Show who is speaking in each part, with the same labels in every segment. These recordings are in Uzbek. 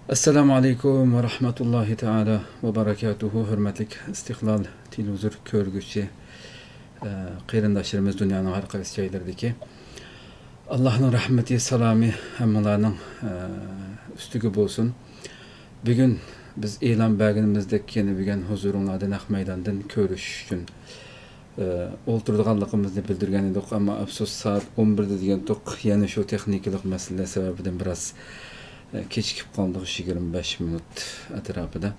Speaker 1: Assalamu alaikum ve rahmetullahi teala ve berekatuhu. Hürmetlik İstiklal Televizyon körgüçü kıyırındaşlarımız dünyanın her qaysı yerlerdeki Allah'ın rahmeti, salamı hammalarının üstüge bolsun. Bugün biz e'lon bergenimizdeki yeni bugün huzurunlardan Ak Meydan'dan körüş üçün olturduğanlığımızı bildirgen edik ama afsus saat 11'de degan toq yani şu texnikalik mesele sebebinden biraz kechikib qoldik 25 minut atrofida.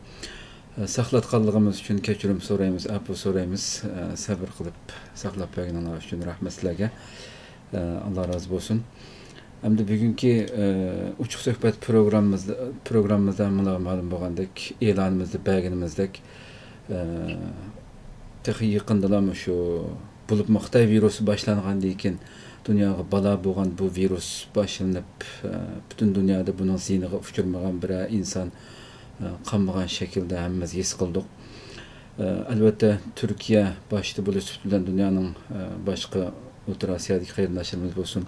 Speaker 1: Saqlatganligimiz uchun kechirim so'raymiz, afv so'raymiz. Sabr qilib saqlab berganlar uchun rahmat sizlarga. Allah razı bo'lsin. Hamda bugungi uchuq suhbat programmamizda ma'lum bo'lgandek, e'lonimizda berganimizdek texi yaqindalar shu bo'lib Xitoy virusi boshlangandan keyin dunyoga balo bo'lgan bu virus boshlanib butun dunyoda buning ziyniga uchirmagan bir inson qolmagan shaklda hammamiz his qildik. Albatta Turkiya boshida bo'lish bilan dunyoning boshqa O'rta Osiyodagi qarindoshlarimiz bo'lsin.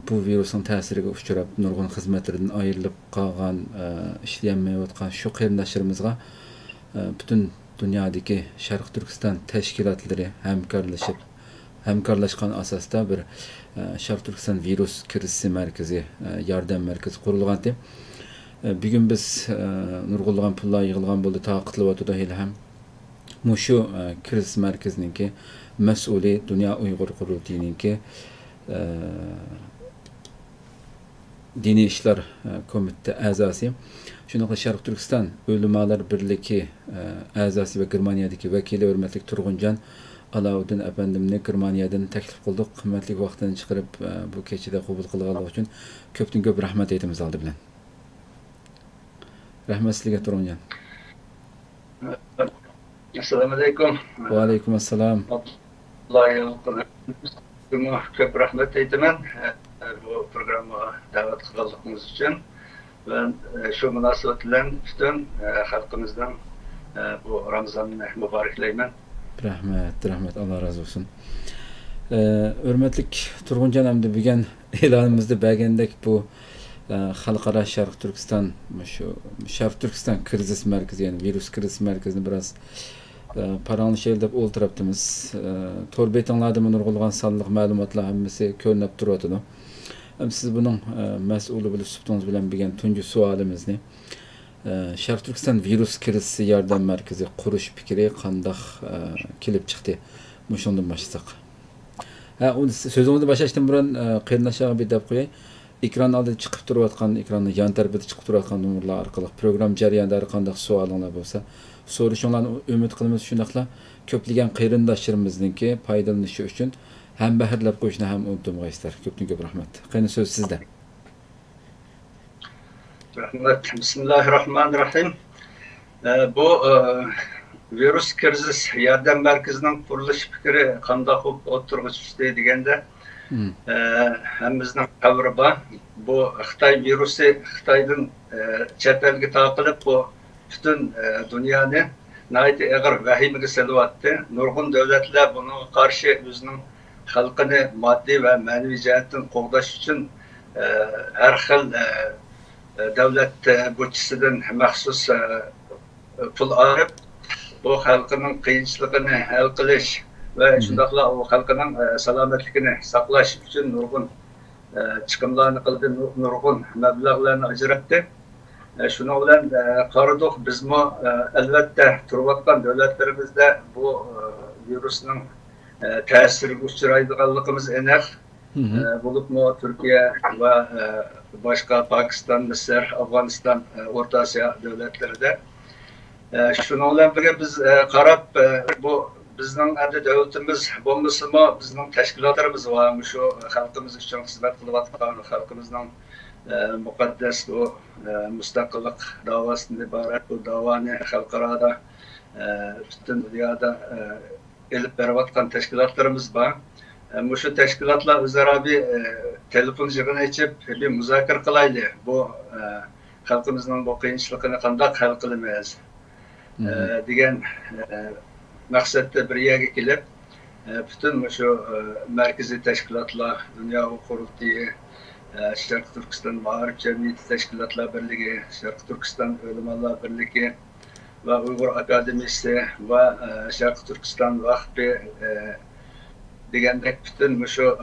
Speaker 1: Bu virusning ta'siriga uchrab nurg'un xizmatlardan ayrilib qolgan, ishlayolmayotgan shu qarindoshlarimizga butun dunyodagi Sharq Turkiston tashkilotlari hamkorlashgan asosda bir Sharq Turkiston virus krizi markazi, yordam markazi qurilgandi. Bugun biz nurg'unlagan pullar yig'ilgan bo'ldi, taqitlayotdi ham. Mushu kriz markazininki mas'uli Dunyo Uyg'ur qurultiyininki Diniy ishlar komiteti a'zosi. Shuningdek Sharq Turkiston O'limalar birligi a'zosi va Germaniyadagi vakili hurmatli Turg'unjon Alauddin efendimni Germaniyadan taklif qildik. Qimmatli vaqtini chiqarib bu kechada qabul qilganligi uchun ko'pdan ko'p rahmat aytamiz oldi bilan. Rahmat sizlarga Turg'unjon.
Speaker 2: Assalomu alaykum.
Speaker 1: Va alaykum assalom.
Speaker 2: Ko'p rahmat aytaman bu programmaga da'vat qilganligingiz uchun. Ben şu münasebet bilen bütün halkımızdan bu Ramazan'ı mübareklayman.
Speaker 1: Rahmet, Allah razı olsun. Hürmetlik Turg'unjon hamda bugun e'lonimizda bergandek bu xalqaro Sharq Turkiston Sharq Turkiston krizis markazi, yani virus krizis markazini biraz paranglashaylik deb o'ltiribmiz. Tor betinglarda nurg'ulg'an sonliq ma'lumotlar hammasi ko'rinib turibdi. Siz bunun mas'uli bo'lib suhbatingiz bilan bilgan tunji savolimizni Sharq Turkiston virus krizi yordam markazi qurish fikri qandoq kelib chiqdi? Shundan boshlasak. So'zimizni boshlashdan burun qarindoshlarga bir deb qo'yay. Ekran oldida chiqib turayotgan, ekranning yon tarafida chiqib turayotgan nomerlar orqali program jarayonida qandoq savolinglar bo'lsa, so'rashinglarni umid qilamiz. Shundaqla ko'plagan qarindoshlarimizningki foydalanishi uchun hem bahirlab qo'yishni ham unutmaysiz. Ko'pdan ko'p rahmat. Qayni so'z sizda.
Speaker 2: Rahmat. Bismillahirrahmanirrahim. Bu virus krizis yordam markazining qurilish fikri qanday o'tirg'i tushdi deganda hammamizning xabari bor. Bu Xitoy virusi Xitoydan chet elga taqilib bu butun dunyoni nəhayət ağır vahimaga salyapti. Nurg'un davlatlar buna qarshi o'zining xalqini moddiy va ma'naviy jihatdan qo'g'dash uchun har xil davlat budjetidan maxsus pul olib bu xalqining qiyinchiligini hal qilish va shundaqla u xalqining salomatligini saqlash uchun nurg'un chiqimlarni qildi, nurg'un mablag'larni ajratdi. Şunu bilan qaradik, bizmi albatta turayotgan davlatlarimizda bu virusning ta'siriga uchraydiganligimiz aniq. Bo'libmi Turkiya va boshqa Pokiston, Misr, Afg'oniston, O'rta Osiyo davlatlarida. Shuni bilan birga biz qarab bu bizning davlatimiz bo'lmasimi, bizning tashkilotlarimiz va shu xalqimiz uchun xizmat qilayotgan xalqimizning muqaddas bu mustaqillik davasından ibaret bu davanı xalqarada bütün dünyada elib berayotgan teşkilatlarımız var. Şu teşkilatlar o'zaro bir telefon yig'ini ichib bir muzokara qilaylik. Bu xalqimizning bu qiyinchiligini qanday hal qilamiz degan maqsadda bir yerga kelib bütün şu merkezi teşkilatlar, Dünya Qurultiyi Şarkı Türkistan Mağarip Cemiyeti Teşkilatlar Birliği, Şarkı Türkistan Ölümanlar Birliği ve Uygur Akademisi ve Şarkı Türkistan Vakfı degandek bütün şu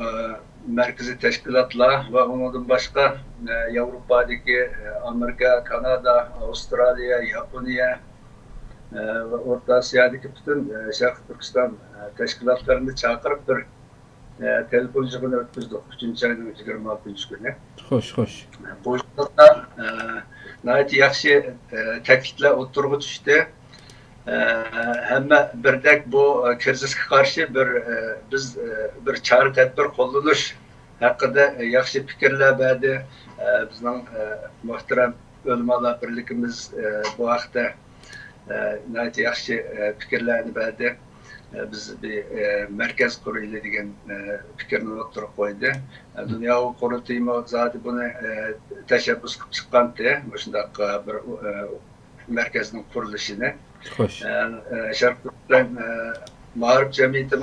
Speaker 2: merkezi teşkilatlar ve ondan başka Avrupa'daki Amerika, Kanada, Avustralya, Japonya ve Orta Asya'daki bütün Şarkı Türkistan teşkilatlarını çağırıp bir telefoncuğunu ötüzdük 3. ayının 26. günü.
Speaker 1: Hoş, hoş.
Speaker 2: Bu yılda nayet yaxşı teklifler oturgu düştü. Hemen birdek bu krizisке karşı biz bir çare tedbir kullanış hakkında yaxşı fikirler verdi. Bizden muhterem Ölümanlar Birliğimiz bu hafta nayet yaxşı fikirlerini verdi. Biz bir merkez kuruyla degan fikrini o'tirib qo'ydi. Dunyo qurultayı zaten bunu tashabbus qilib chiqqandi. Shunday bir merkezning qurilishini.
Speaker 1: Hoş.
Speaker 2: Sharq Turkiston Ma'rif jamiyati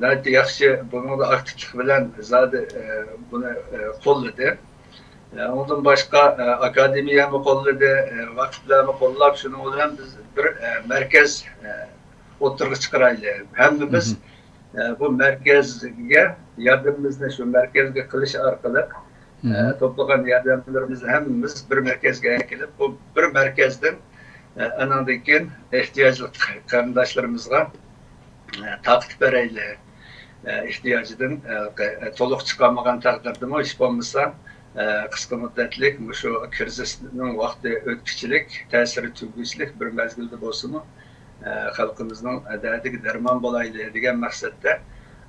Speaker 2: nayt yaxshi buni da aktivlik bilan zaten bunu qo'lladi. Ondan başka akademiya mı qo'lladi, vakıflar mı qo'llab, şunun bilan biz bir merkez oturgu çıkaraylı. Hemimiz bu merkezge yardımımızla şu merkezge kılış arkalık toplanan yardımlarımızı hemimiz bir merkezge gelip bu bir merkezden anadaki ihtiyaçlı kardeşlerimizle takip vereyle ihtiyacıdan toluk çıkarmagan takdirde mi iş olmasa kısa müddetlik şu krizisinin vakti ötküçülük, tesiri tügüçlük bir mezgilde olsun mu halkımızın adadaki derman bolaylı degan maqsadda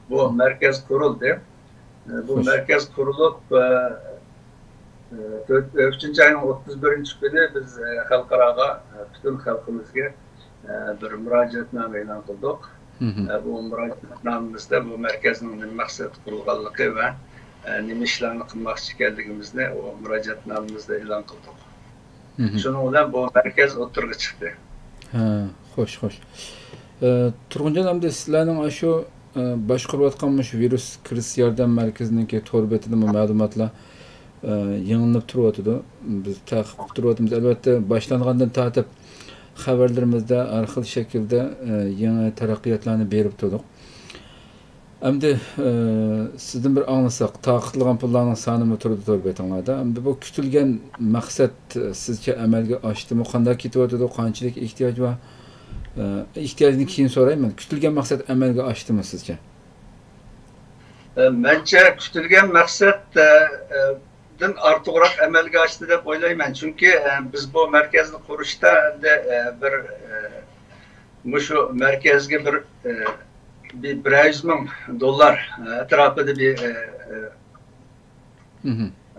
Speaker 2: bu merkez kuruldu. Bu merkez kurulup 3. ayın 31. günü biz halkaraga bütün halkımızga bir müracaatname e'lon qildik. Bu müracaatnomamizda bu merkezning nima maqsad qurilganligi va nima ishlarni qilmoqchi ekanligimizni o müracaatnomamizda e'lon qildik. Shuning bilan bu merkez o'tirg'i chiqdi.
Speaker 1: Hoş, hoş. Turg'unjon hamda sizlarning shu boshqarayotgan shu virus kriz yordam markaziniki to'r betida ma'lumotlar yangilanib turyapti. Biz taqib turyapmiz. Albatta boshlangandan tortib xabarlarimizda har xil shaklda yangi taraqqiyotlarni berib turdik. Endi sizdan bir anglasak, taqiqlangan pullarning sonimi turdi to'r betinglarda. Endi bu kutilgan maqsad sizcha amalga oshdimi? Qanday ketyapti? Qanchalik ehtiyoj bor? İhtiyacını keyin so'rayman. Kutilgan maqsad amalga oshdimi sizcha?
Speaker 2: Menimcha kutilgan maqsaddan ortiqroq amalga oshdi deb o'ylayman. Chunki biz bu markazni qurishda bir shu merkezga bir $100,000 atrofida bir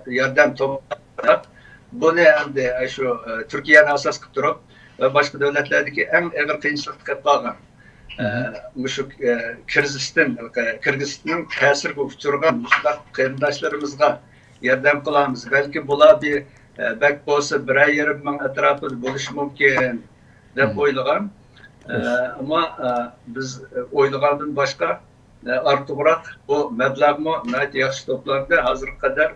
Speaker 2: yordam to'plab buni endi shu Turkiyani asos qilib turib ve başka devletlerdeki en ağır kıyınçılıkta qolgan şu Kırgızistan'ın tesir uçurgan mutlak qarindoshlarımızga yordam qilamiz. Belki bular bir bek bo'lsa bir yerim ming atrofida bo'lishi mumkin deb o'ylagan. Ama biz o'ylagandan boshqa ortiqroq bu mablag'mi yaxshi to'plandi. Hozirga qadar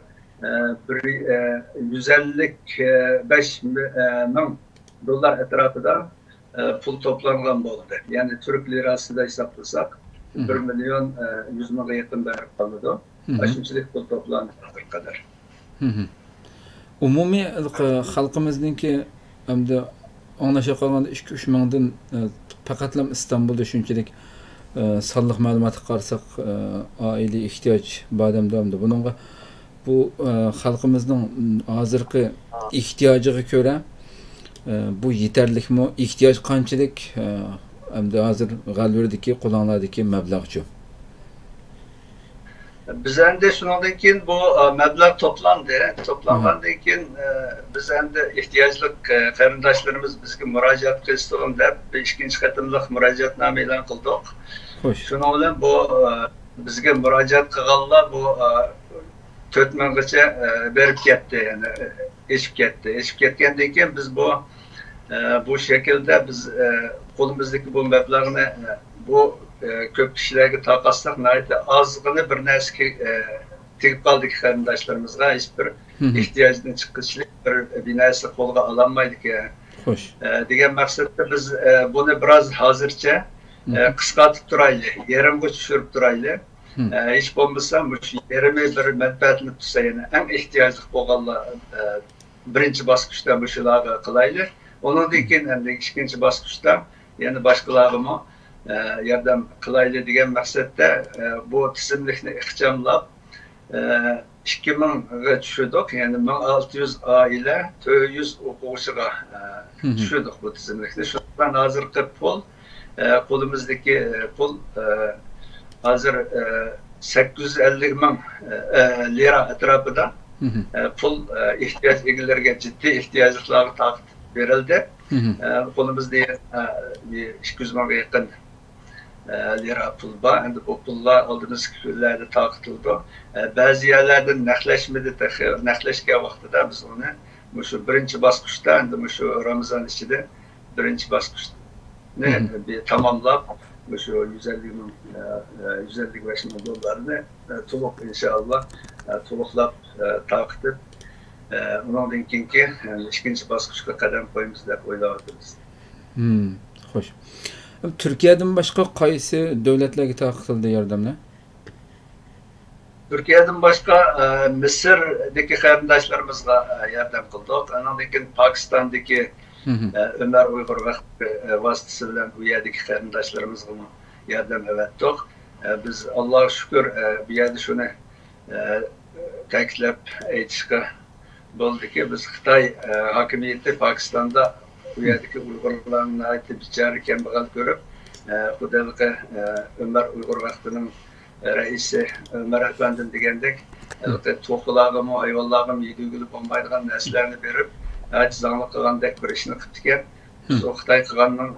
Speaker 2: 155 ming dolar etrafında pul toplangan oldu. Yani Türk lirasıyla hesaplasak 1.100.000'e yakın bir kaldı. Aşınçılık pul toplandı kadar.
Speaker 1: Umumi halkımızdaki hamda anlaşa qalganda 2-3 mingdan faqatlam İstanbulda shunchalik sonliq ma'lumotga qarasak oila ehtiyoj badamda buningga bu xalqimizning hozirgi ehtiyojiga ko'ra bu yeterlikmi? İhtiyaç qanchalik? Hamda hozir g'alvirdagi qo'llanlardagi mablag'chi.
Speaker 2: Biz endi shundan keyin bu mablag' to'plandi. To'plangandan keyin biz endi ehtiyojli qarindoshlarimiz bizga murojaat qilsin deb ikkinchi qatimliq murojaatnoma e'lon qildik. Shuning bilan bu bizga murojaat qilganlar bu 4 minggacha berib ketdi, yani eshib ketdi. Eshib ketgandan keyin biz bu şekilde biz qo'limizdagi bu mablag'ni bu ko'p kishilarga taqassaq azg'ini bir narsaga tegib qoldik qarindoshlarımizga hech bir ehtiyojdan chiqishlik bir binasi qo'lga ololmaydi ekan.
Speaker 1: Xo'sh.
Speaker 2: Degan maqsadda biz buni biroz hozircha qisqartib turaylik, yarimga tushirib turaylik. Hech bo'lmasa shu yarimi bir manfaatli tutsa, yana eng ehtiyojli bo'lganlar birinchi bosqichda shularga qilaylik. Ondan keyin endi ikkinchi bosqichda yana boshqalarga yordam qilaylik degan maqsadda bu tizimlikni ixchamlab 2000'ga tushirdik. Yani 1600 aile 400 o'quvchiga tushirdik bu tizimlikni. Shundan hozirgi pul qo'limizdagi pul hozir 850 ming lira atrofida pul ehtiyoj egalariga jiddiy ehtiyojlarga taqdim berildi. Qo'limizda 200 mingga yaqin lira pul var. Endi bu pullar aldığımız kunlarda taqtildi. Ba'zi yerlarda naqlashmadi, naqlashgan vaqtida biz uni shu birinchi bosqichda, endi shu Ramazon ichida birinchi bosqichni tamomlab shu 155 ming dollarni to'liq inshaalloh to'liqlab taqdim undan keyingi ikkinchi bosqichga qadam qo'yamiz deb o'ylayapmiz.
Speaker 1: Xo'sh. Türkiye'den başka qaysi davlatlarga taqdim yordamlar?
Speaker 2: Türkiye'den başka Mısır'daki qarindoshlarımızga yordam qildik. Ondan keyin Pakistan'daki Ömer Uyghur vasitasi bilan bu yerdagi qarindoshlarımızga yordam etdik. Biz Allohga shukr bu yerda shuni ta'kidlab aytishga bo'ldiki, biz Xitoy hokimiyati Pokistonda bu yerdagi Uyg'urlarni aytib bichara kambag'al ko'rib, xudoga Ömer Uyghur vaqtining raisi Ömer Efendim degandek, to'qqilarga ayollarga yedugili bo'lmaydigan narsalarni berib, ajizonlik qilgandek bir ishni qilib ekan. Biz Xitoy qilganning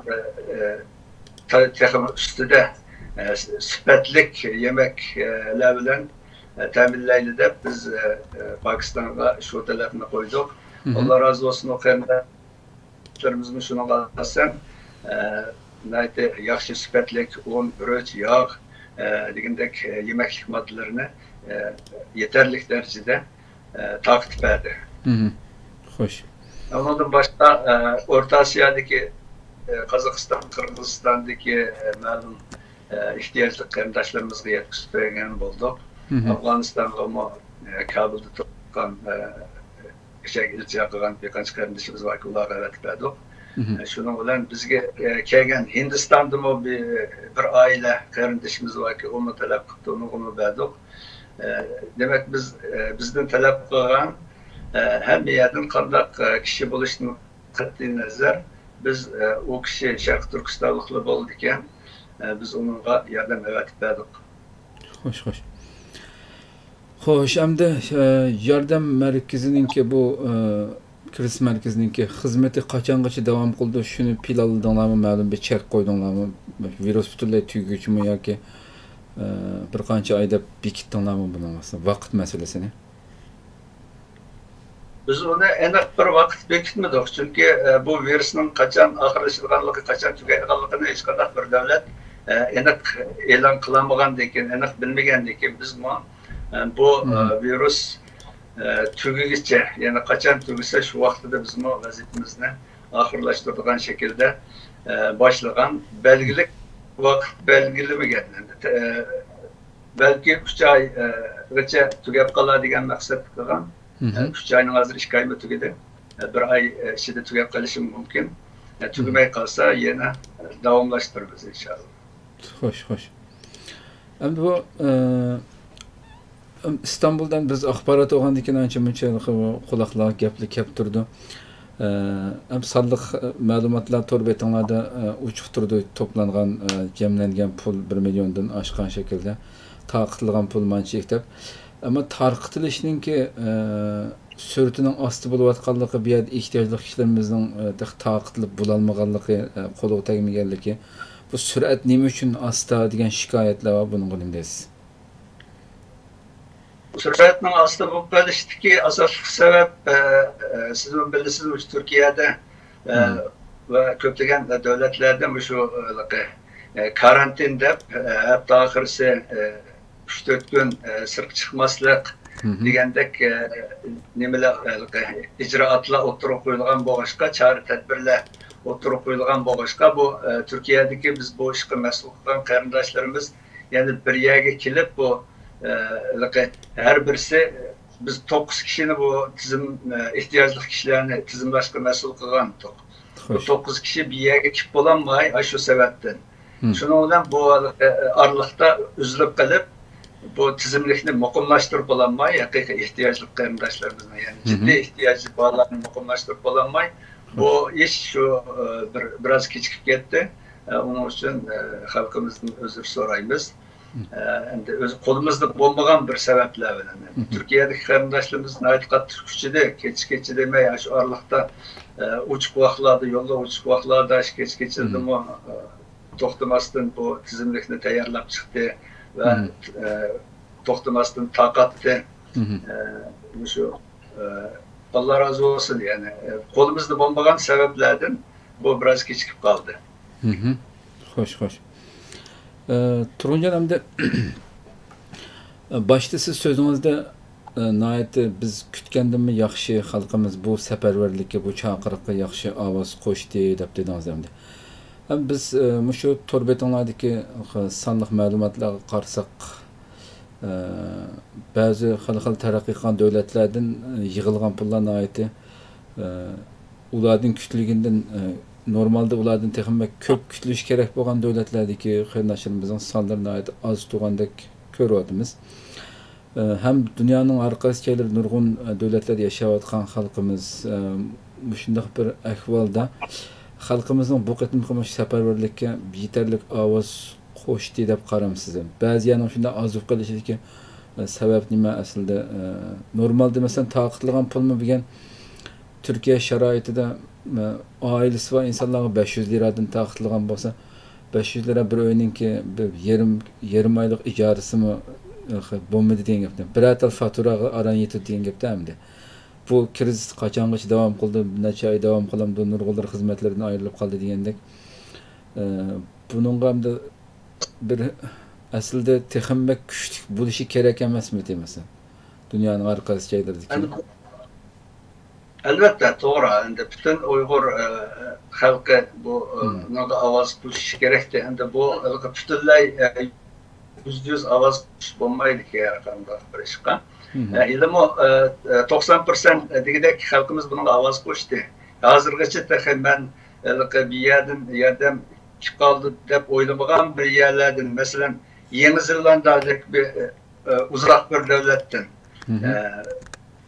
Speaker 2: texnik ustida sifatlik yemekler bilan ta'minlaydi deb biz Pokistonga shu talabni qo'ydik. Alloh razı olsun o qarindoshlarimizni shunga qasan yaxshi sifatlik un, guruch, yog' degandek yemeklik moddalarini yeterli derecede taqdim etdi.
Speaker 1: Xo'sh.
Speaker 2: Ondan başqa O'rta Osiyodagi Qozog'iston, Qirg'izistondagi ma'lum ehtiyojli qarindoshlarımızga yetkazib bergan bo'ldik. Afg'onistonga Kabulda turgan iltijo qilgan bir qancha qarindoshimiz bor, ularga avatib berdik. Shuning bilan bizga kelgan Hindistonda bir oila qarindoshimiz borki, uni talab qildi, uni berdik. Demak bizdan talab qilgan hamma yerdan qanday kishi bo'lishini qat'iy nazar biz o kishi Sharq Turkistonliklar bo'ldi ekan, biz unga yordam avatib berdik.
Speaker 1: Xo'sh. Xo'sh, endi yordam markazininki bu kirish markazininki xizmati qachongacha davom qildi? Shuni planladinglarmi, ma'lum bir chek qo'ydinglarmi? Virus butunlay tugaguchimi yoki bir qancha oyda bekitdinglarmi buni vaqt masalasini?
Speaker 2: Biz onu aniq bir vaqt bekitmadik, chunki bu virusning qachon oxirlashganligi, qachon tugaydiganligini hech qanday bir davlat aniq e'lon qilmagandan keyin, aniq bilmagandan keyin biz bu virus tugagicha, ya'ni qachon tugasa shu vaqtida biz vazifamizni oxirlashtiradigan shaklda boshlagan belgilik vaqt belgilamagan. Belki 3 oygacha tugab qoladigan maqsad qilgan. 3 ayning hozir 2 oy tugadi. 1 oy ichida tugab qolishi mumkin. Tugamay qolsa yana davomlashtiramiz inshaalloh.
Speaker 1: Xo'sh. Endi bu İstanbul'dan biz axborot olgandan keyin ancha munchalik quloqlar gapli kelib turdi. Sonliq ma'lumotlar tor betinglarda uchiq turdi, to'plangan jamlangan pul 1 milliondan oshgan shaklda tarqatilgan pul manchik deb. Ama tarqatilishningki suratining osti bo'layotganligi, bu yerda ehtiyojli kishilarimizning tarqatilib bo'lolmaganligi, qo'lga tegmaganligi, bu surat nima uchun asta degan shikoyatlar var, bunga nima deysiz?
Speaker 2: Suratning osti bo'lib qolishdagi asosiy sabab siz bilasizmi, Turkiyada va ko'plagan davlatlarda shu karantin deb hatto oxirisi 3-4 gün sırf çıkmaslık degandek nimalar icraatlar o'tirib qo'yilgan bo'lishqa, chora tadbirlar o'tirib qo'yilgan bo'lishqa, bu Turkiyadagi biz bu ishga mas'ul bo'lgan qarindoshlarimiz yani bir yerga kelib bu her birisi biz 9 kishini bu tizim ehtiyojli kishilarni tizimlashga mas'ul qilgan. Bu 9 kishi bir yerga kelib bo'lolmay, shu sababdan. Shuning bilan bu aralıqda uzilib qilib bu tizimlikni muqimlashtirib bo'lolmay, haqiqiy ehtiyojli qarindoshlarimizni, yani ciddi ehtiyojli bolalarni muqimlashtirib bo'lolmay, bu ish shu biroz kechikib ketdi. Onun uchun xalqimizdan uzr so'raymiz. Endi o'zi qo'limizda bo'lmagan bir sabablar bilan. Turkiyadagi qarindoshlarimiz nayt qattiq kuchida, kecha demay, shu aralıqda uchiq vaqtlarda, yo'lda uchiq vaqtlarda kechadimi to'xtamasdan bu tizimlikni tayyorlab chiqdi ve to'xtamasdan taqatdi. Shu Allah razı olsun, yani qo'limizda bo'lmagan sabablardan bu biroz kechikib qoldi.
Speaker 1: Xo'sh. Turuncan hamda başta siz sözünüzde biz kütkendim yaxshi xalqimiz bu seferberlikka, bu chaqiriqqa yaxshi ovoz qo'shdi deb dedingiz hamda. Biz shu tor betonlardagi sonliq ma'lumotlarga qarasak, ba'zi xalqaro taraqqiy qilgan davlatlardan yig'ilgan pullarni aytdi. Ularning kütliginden normalde ulardan texnik ko'p kütlish kerak bo'lgan davlatlardagi qarindoshlarimizni sonlarini aytib az turgandek ko'ryapmiz. Hem dünyanın arkası şeyler nurgun devletler yaşayotgan xalqimiz shunday bir ahvolda xalqimizning bu qatim qilmish safarbarlikka yetarlik ovoz qo'shdi deb qaramsiz. Ba'zi yana shunday ozib qolishidagi sabab nima aslida? Normalda masalan taqitlagan pulmi degan Türkiye şaraitida ailesi var insanlarga 500 liradan taqitlagan bo'lsa, 500 lira bir uyninki yarım aylık icarisi mi bo'lmaydi degan gapdan. Bir atal faturaga aran yetib degan gapdanmidi. Bu kriz qachongacha davom qildi, necha oy davom qilamdi, nurg'unlar xizmatlaridan ayrilib qoldi degandek. Buningga hamda bir aslida texnik kuchli bo'lishi kerak emasmi demasan? Dunyoning orqasi joylardagi.
Speaker 2: Elbette doğru. Endi bütün Uygur halkı bu naga ovoz qo'shishi kerakdi. Endi bu butunlay %100 ovoz bo'lmaydi ki qanday bir ishqa. Ilmi 90% degidek xalqimiz bunga ovoz qo'shdi. Hozirgacha men bir yerdan yordam kelib qoldi deb o'ylamagan bir yerlardan, masalan, Yeni Zelandiyadagi bir uzoq bir davlatdan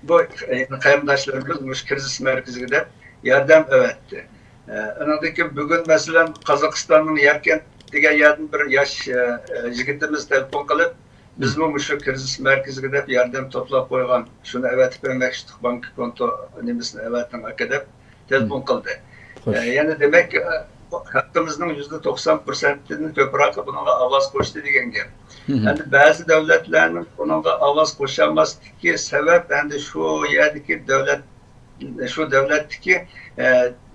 Speaker 2: bu qarindoshlarimiz kriz merkeziga deb yordam evetdi. Anadaki bugün mesela Kazakistan'ın Yarkent degan yerdan bir yosh yigitimiz telefon qilib, biz bu shu kriz merkeziga deb yordam to'plab qo'ygan, shuni evetib bermoqchi, bank konto nimasini evating aka deb telefon qildi. Yani demek hakkımızın %90%'nin ko'proq bunga ovoz qo'shdi degan gap. Endi ba'zi davlatlarning bunga ovoz qo'shamasdiki sebep endi shu yerdagi davlatdagi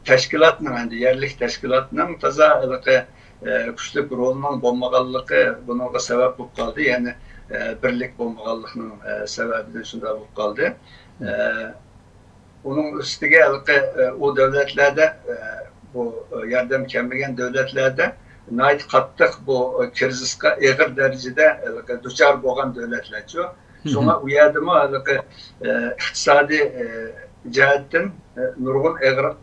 Speaker 2: tashkilotning, endi yerlik tashkilotning toza kuchli rolning bo'lmaganligi bunga sabab bo'lib qoldi. Ya'ni birlik bo'lmaganligining sababidan shunday bo'lib qoldi. Onun üstüge o devletlerde bu yardım kelmeyen devletlerde nait kattık bu krizis'e ağır derecede duçar boğan devletler şu. Sonra uyardımı iktisadi cihetten nurgun ağır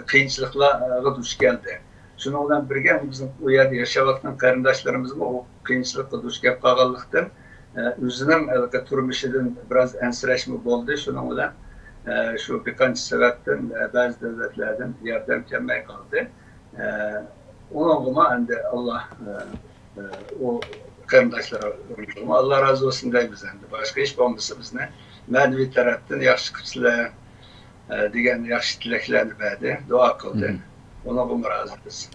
Speaker 2: kıyınçılıkla duş geldi. Şununla birlikte bizim uyardı yaşamaktan qarindoshlarımızın o kıyınçılıkla duş gelip kalmıştın. Üzünün turmuşunun biraz ensiraşma oldu. Şununla şu birkaç sebepten bazı devletlerden yardım gelmeye kaldı. Onun endi Allah o qarindoshlara Allah razı olsun deymiz endi. Başka iş olmasa bizne manevi taraftan yaxshi qilsizlar degan yaxshi tilaklarni berdi, duo qildi. Ona razıyız.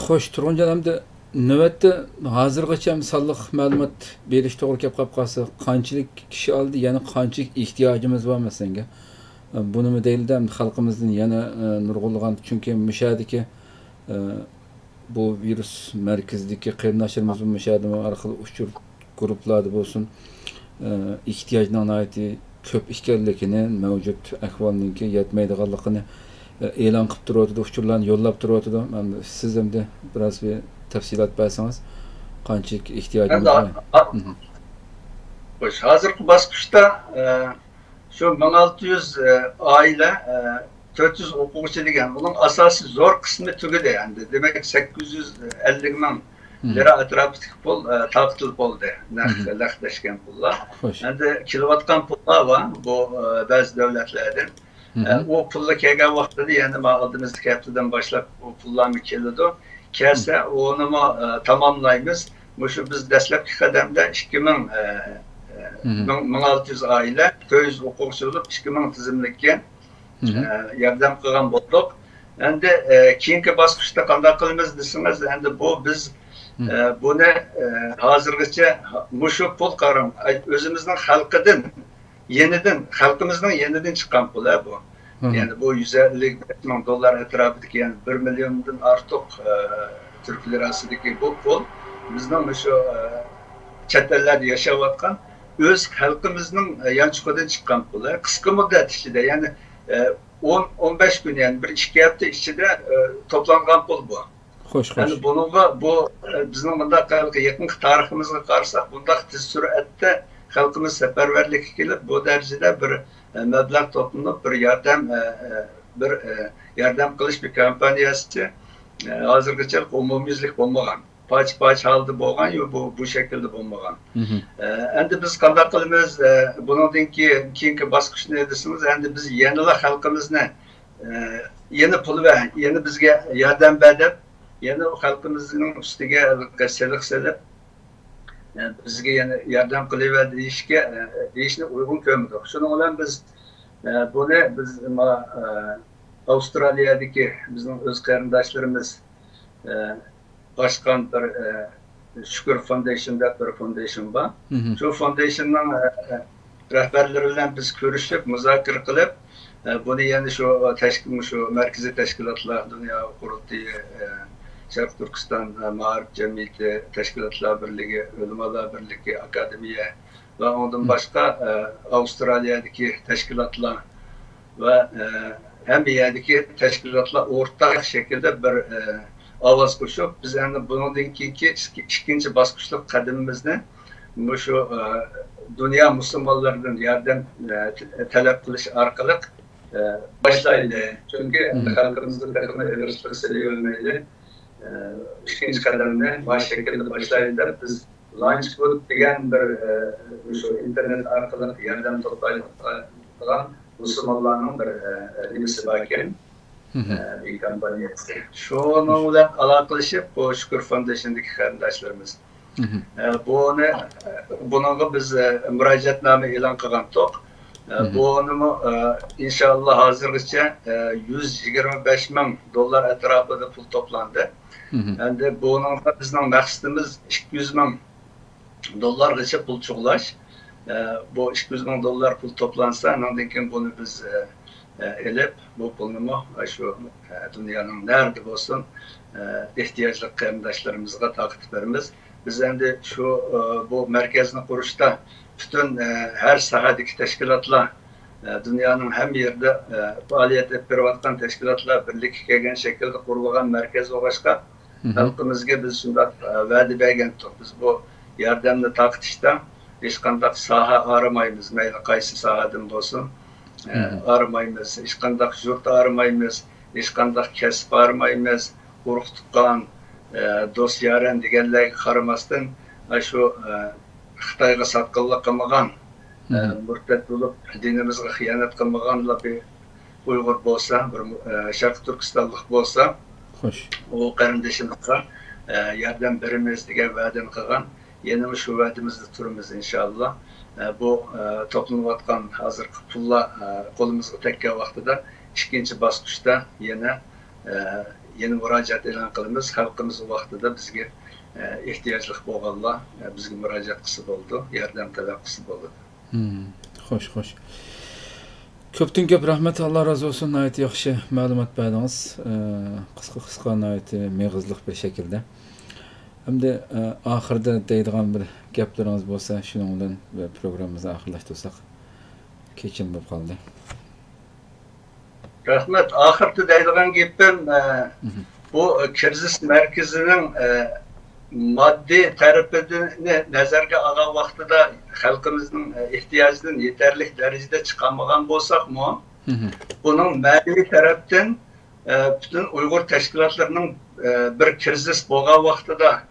Speaker 1: Xo'sh, Turg'unjon hamda navbatda hozirgacha misolliq ma'lumot berish to'g'ri kelib qolsa, qanchalik kishi oldi, yana qanchalik ehtiyojimiz bor masalan? Bunimi deyildi, xalqimizning yana nurg'ulg'an, chunki mushadiki bu virüs merkezindeki kaynaşlarımızın müşahede arkalı uçur gruplarda olsun ihtiyacına ait köp işgallikini mevcut ahvalninki yetmeydiganligini e'lon qilib turibdi, uçurlarni yo'llab turibdi. Siz ham de biraz bir tafsilot bersangiz, qanchalik ehtiyojimiz bor?
Speaker 2: Hoş, hazırki basqıçta şu 1600 aile 400 o'quvchi degan, bunun asosiy zo'r qismi tugadi endi. Demak 850 ming lira atrofidagi pul taqtilib bo'ldi. Narxlashgan pullar. Endi kelayotgan pullar var bu ba'zi davlatlardan. O pullar kelgan vaqtida yana oldimizdagi haftadan boshlab o pullarni keladi. Kelsa onu tamamlaymiz. Şu biz dastlabki qadamda 2000 1600 aile, 400 o'quvchi bo'lib 2000 tizimlikka yordam qilgan bo'ldik. Endi keyingi bosqichda qanday qilamiz desangiz, endi bu biz buni hozirgacha mushu pul qarang o'zimizning xalqidan, xalqimizning yenidan chiqqan pul bu. Yani bu 150 ming dollar atrofidagi, yani 1 milliondan ortiq Türk lirasidagi bu pul bizning mushu chet ellarda yashayotgan öz halkımızın yançıkıdan çıkan pulu, kısa müddet içinde, yani 10-15 gün, yani bir iki hafta içinde toplangan pul bu.
Speaker 1: Hoş.
Speaker 2: Yani bununla bu bizim bunda yakın tarihimizle karşısak, bunda tez süratte halkımız seferberlik gelip bu derecede bir meblağ toplanıp bir yardım kılış bir kampanyası hazırlıkça umumizlik olmagan. Paç halde boğan yok bu şekilde bulmagan. Endi biz qanday qilamiz bundan keyingi bosqich ne desiniz? Endi biz yanıla halkımızne yeni pul ve yeni bizge yardım berip yeni halkımızın üstüge qasırlık selip bizge yeni yardım qiliver deyishni uygun ko'rmadik. Şunun bilan biz bunu biz Avustraliyadagi bizning o'z qarindoshlarimiz başkan bir Şükür Foundation deb bir foundation var. Şu foundation'ın rehberleriyle biz görüşüp, müzakere kılıp, bunu yani şu merkezi teşkilatlar, Dünya Kurultayı, Şarkı Türkistan Mağarip Cemiyeti, Teşkilatlar Birliği, Ulemalar Birliği, Akademiye ve ondan başka Avustralya'daki teşkilatlar ve hem yerdeki teşkilatlar ortak şekilde bir avaz koşup biz yani bunun ikinci basqıçlık kademimizni şu dünya Müslümanlarının yardım talep kılış arkalı başlaydı. Çünkü halkımızın takımı erişmek seviyormaydı. İkinci kademde baş şekilde başlaydı. Biz Launch Group degen bir şu internet arkalı yardım toplayılan Müslümanların bir birisi varken bir kampanyası. Şununla alakalaşıp bu Şükür Foundation'daki kardeşlerimiz. Bunu biz müracaatname e'lon qilgandik. Bunu inşallah hazırlıkça 125 ming dollar atrofida pul toplandı. Endi bunun bizning maqsadimiz 200 ming dollargacha pul cho'g'lash. Bu 200 ming dollar pul toplansa, ondan keyin bunu biz elip bu pulunu şu dünyanın nerede olsun ihtiyaçlı qarindoshlarımızga taqdim beramiz. Biz endi şu bu merkezini kuruşta bütün her sahadaki teşkilatlar dünyanın hem yerde faaliyet etip berayotgan teşkilatlar birlik kelgan şekilde kurulgan merkez oluşka halkımızga biz şunday va'da bergandik. Biz bu yordamni taqtishda hech qanday saha aramaymiz, mayli qaysi sahadan bo'lsin. Aramaymiz, hech qanday yurt aramaymiz, hech qanday kasb aramaymiz, urug' tuqqan do'st yaran deganlarga qaramasdan shu Xitoyga sotqinlik qilmagan, murtad bo'lib dinimizga xiyonat qilmaganlar bir Uyg'ur bo'lsa, bir Sharq Turkistonlik bo'lsa, u qarindoshimizga yordam beramiz degan va'dani qilgan. Yeni şu va'damizda turimiz inşallah. Bu toplanayotgan hozirgi pullar qo'limizga tekkan vaqtida ikkinchi bosqichda yeni murojaat e'lon qilamiz. Xalqimiz u vaqtida bizga ehtiyojli bo'lganlar bizga murojaat qilsa bo'ldi, yordam talab qilsa bo'ldi.
Speaker 1: Xo'sh. Köptün köp rahmet, Allah razı olsun. Nayet yaxşı malumat berdiniz. Kıska nayet meğizlik bir şekilde. Hem de ahırda deydiğen bir gaplarınız bolsa, şunundan programımızı ahırlaştırsak keçin bolup kaldı.
Speaker 2: Rahmet, ahırda deydiğen gapim bu kriz merkezinin maddi tarafını nazarga alan vaqtida xalqimizning ehtiyojidan yeterli derecede çıkamagan bolsak mı? Bunun ma'naviy tarafdan bütün Uyghur teşkilatlarının bir kriz bo'lgan vaqtida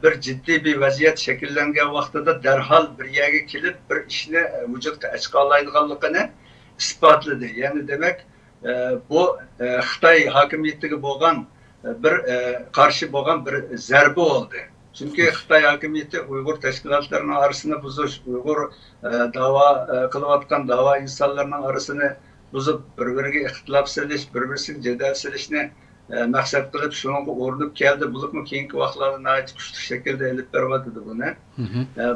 Speaker 2: bir ciddi bir vaziyat şekillengen vaqtida derhal bir yerga kelib bir ishni vujudga chiqaroladiganligini isbotladı. Yani demek bu Xitoy hokimiyatiga bo'lgan bir karşı bo'lgan bir zarba oldu. Çünkü Xitoy hokimiyati Uyghur teşkilatlarının arasını buzuş, Uyghur dava kılıvatkan dava insanlarının arasını buzup birbiriga ixtilof silish, bir-birisiga jadal silishni maqsad qilib shunga o'rinib keldi. Bulukmu keyingi vaqtlarda nəhayət kuchli shaklda elib beradi buni.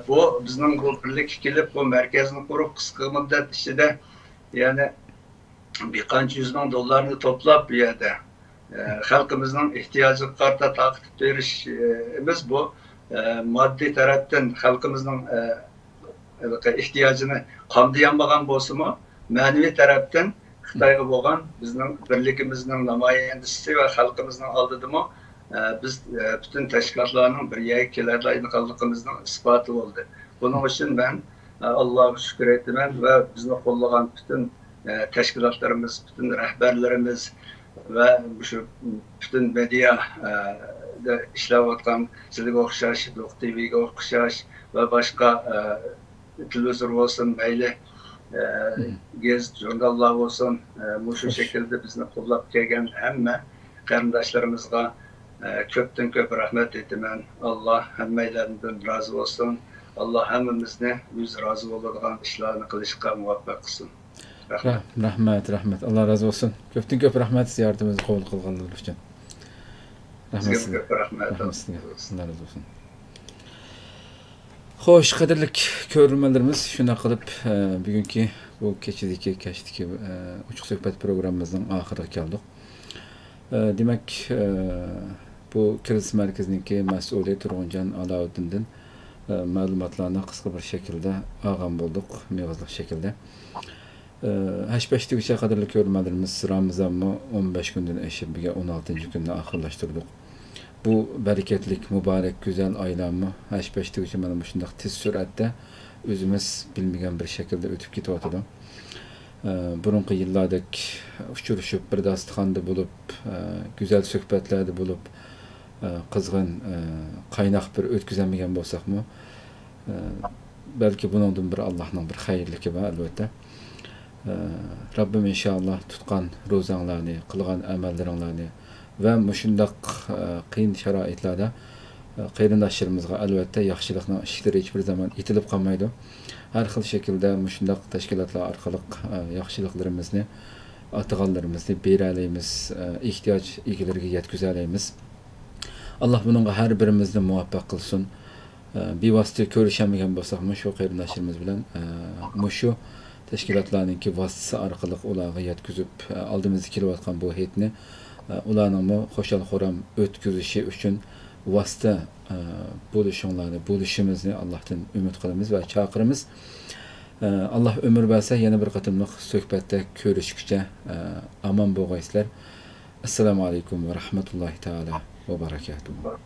Speaker 2: Bu bizning bu birlik kelib bu markazni qurib qisqa muddat ichida yani bir qancha $100 ming dollarni to'plab bu yerda xalqimizning ehtiyojiga qarata taqib berishimiz bu moddiy tarafdan xalqimizning ehtiyojini qamdayanmagan bo'lsa-mu, ma'naviy tarafdan Xitoyga bo'lgan bizning birligimizning namoyandasi va xalqimizning oldida-mu biz bütün tashkilotlarning bir yerga keladiganligimizning isboti bo'ldi. Buning uchun men Allohga shukr etaman va bizni qo'llagan bütün teşkilatlarımız, bütün rehberlerimiz ve şu bütün medya da işleyotgan sizga o'xshash, Luq TV'ga o'xshash ve başka televizyon olsun, meyli gez jurnallar olsun, bu şekilde bizni qo'llab kelgan hamma qarindoshlarımızga köpten köp rahmet etaman. Allah hammalarından razı olsun. Allah hammamizni o'z razı bo'ladigan ishlarni qilishga muvaffaq qilsin.
Speaker 1: Rahmet. Allah razı olsun. Köptün köp rahmet ziyaretimizi kabul kılganlar için.
Speaker 2: Rahmet.
Speaker 1: Allah razı olsun. Hoş, kadirlik görülmelerimiz şuna kılıp bugünkü bu keçideki uçuk söhbet programımızın ahırına geldik. Demek bu kriz merkezindeki mesulü Turguncan Alavuddin'den malumatlarına kısa bir şekilde ağam bulduk, mevazlık şekilde. H5'te kadarlı görmelerimiz Ramazan'ı 15 günden eşibige 16. günde ahırlaştırdık. Bu bereketlik, mübarek, güzel aylamı H5'te geçen başında tez süratte özümüz bilmegen bir şekilde ötüp gidiyordu. Burunki yıllardaki uçuruşup bir dastıxanda bulup, güzel söhbetlerde bulup, kızgın, kaynak bir ötküzenmegen bolsak mı? Belki bunun bir Allah'ın bir hayırlıkı var elbette. Rabbim inşallah tutkan rozanlarını, kılgan amellerini ve müşündaq qiyin şaraitlarda qarindoshlarımızga albatta yaxshilikning ishlari hech bir zaman itilib qolmaydi. Har xil şekilde müşündaq tashkilotlar orqali yaxshiliklarimizni, atığanlarimizni beralaymiz, ehtiyoj egalariga yetkazalaymiz. Allah bununla her birimizni muvaffaq qilsin. Bevosita ko'rishamagan bo'lsak, shu qarindoshlarimiz bilan mushu teşkilatlarınki vasıtası arkalık ulağı yetkizip aldığımızda kilovatkan bu heyetini ulanımı hoşal xoram ötküzüşü üçün vasıta buluşumuzni Allah'tan ümit kılımız ve çağırımız. Allah ömür verse yeni bir katımlık söhbette görüşükçe aman boğayslar. Esselamu Aleyküm ve Rahmetullahi Teala ve Berekatuhu.